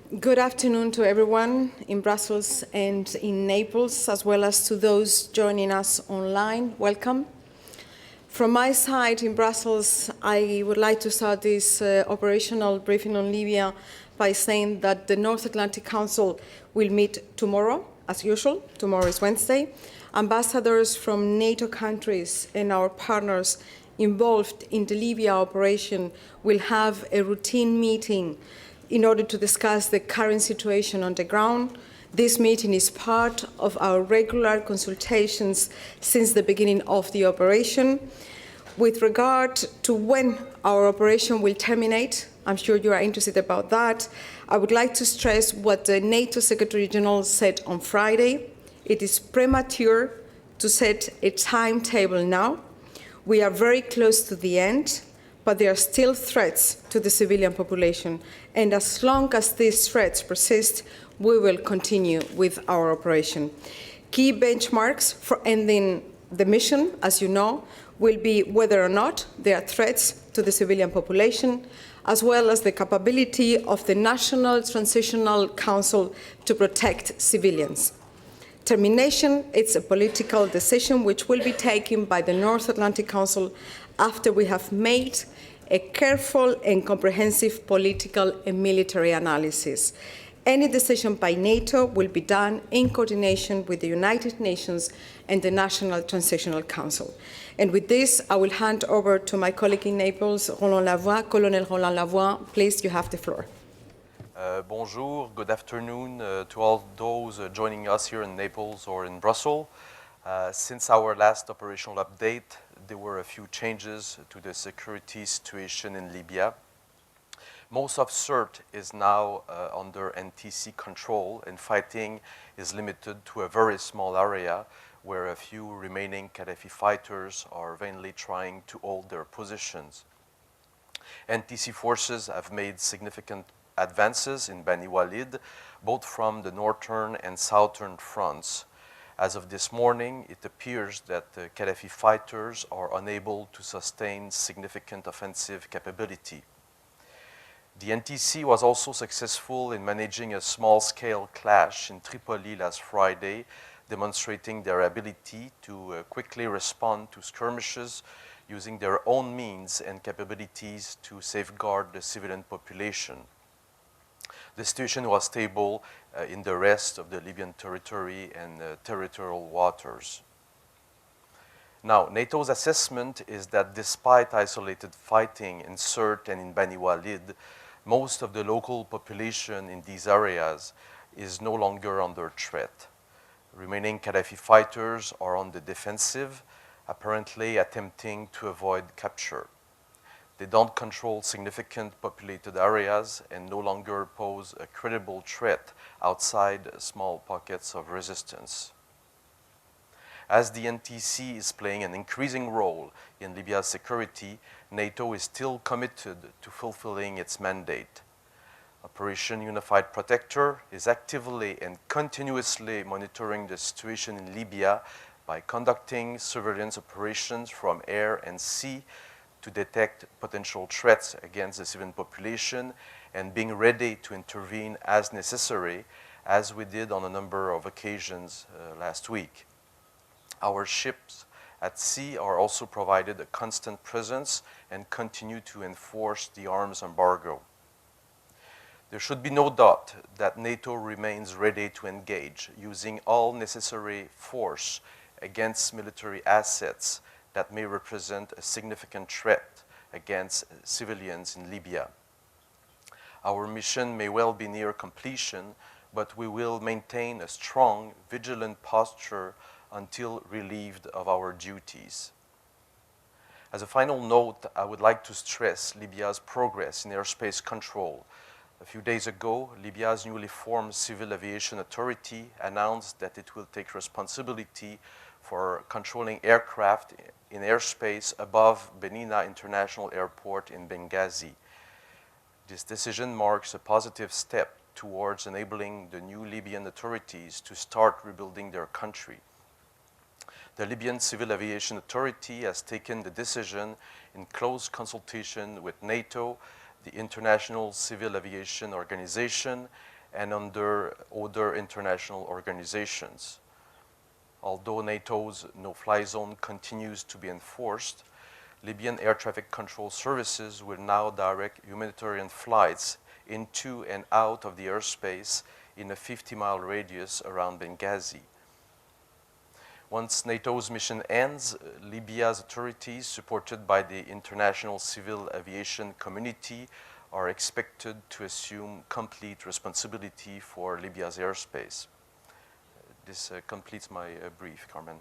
Good afternoon to everyone in Brussels and in Naples, as well as to those joining us online. Welcome. From my side in Brussels, I would like to start this operational briefing on Libya by saying that the North Atlantic Council will meet tomorrow, as usual. Tomorrow is Wednesday. Ambassadors from NATO countries and our partners involved in the Libya operation will have a routine meeting in order to discuss the current situation on the ground. This meeting is part of our regular consultations since the beginning of the operation. With regard to when our operation will terminate, I'm sure you are interested about that, I would like to stress what the NATO Secretary General said on Friday. It is premature to set a timetable now. We are very close to the end, but there are still threats to the civilian population. And as long as these threats persist, we will continue with our operation. Key benchmarks for ending the mission, as you know, will be whether or not there are threats to the civilian population, as well as the capability of the National Transitional Council to protect civilians. Termination, it's a political decision which will be taken by the North Atlantic Council after we have made a careful and comprehensive political and military analysis. Any decision by NATO will be done in coordination with the United Nations and the National Transitional Council. And with this, I will hand over to my colleague in Naples, Roland Lavoie. Colonel Roland Lavoie, please, you have the floor. Bonjour, good afternoon to all those joining us here in Naples or in Brussels. Since our last operational update, there were a few changes to the security situation in Libya. Most of CERT is now under NTC control, and fighting is limited to a very small area where a few remaining Gaddafi fighters are vainly trying to hold their positions. NTC forces have made significant advances in Bani Walid, both from the northern and southern fronts. As of this morning, it appears that the Gaddafi fighters are unable to sustain significant offensive capability. The NTC was also successful in managing a small-scale clash in Tripoli last Friday, demonstrating their ability to quickly respond to skirmishes using their own means and capabilities to safeguard the civilian population. The situation was stable in the rest of the Libyan territory and territorial waters. Now, NATO's assessment is that despite isolated fighting in Sirte and in Bani Walid, most of the local population in these areas is no longer under threat. Remaining Gaddafi fighters are on the defensive, apparently attempting to avoid capture. They don't control significant populated areas and no longer pose a credible threat outside small pockets of resistance. As the NTC is playing an increasing role in Libya's security, NATO is still committed to fulfilling its mandate. Operation Unified Protector is actively and continuously monitoring the situation in Libya by conducting surveillance operations from air and sea to detect potential threats against the civilian population and being ready to intervene as necessary, as we did on a number of occasions last week. Our ships at sea are also provided a constant presence and continue to enforce the arms embargo. There should be no doubt that NATO remains ready to engage, using all necessary force against military assets that may represent a significant threat against civilians in Libya. Our mission may well be near completion, but we will maintain a strong, vigilant posture until relieved of our duties. As a final note, I would like to stress Libya's progress in airspace control. A few days ago, Libya's newly formed Civil Aviation Authority announced that it will take responsibility for controlling aircraft in airspace above Benina International Airport in Benghazi. This decision marks a positive step towards enabling the new Libyan authorities to start rebuilding their country. The Libyan Civil Aviation Authority has taken the decision in close consultation with NATO, the International Civil Aviation Organization, and under other international organizations. Although NATO's no-fly zone continues to be enforced, Libyan air traffic control services will now direct humanitarian flights into and out of the airspace in a 50-mile radius around Benghazi. Once NATO's mission ends, Libya's authorities, supported by the international civil aviation community, are expected to assume complete responsibility for Libya's airspace. This completes my brief, Carmen.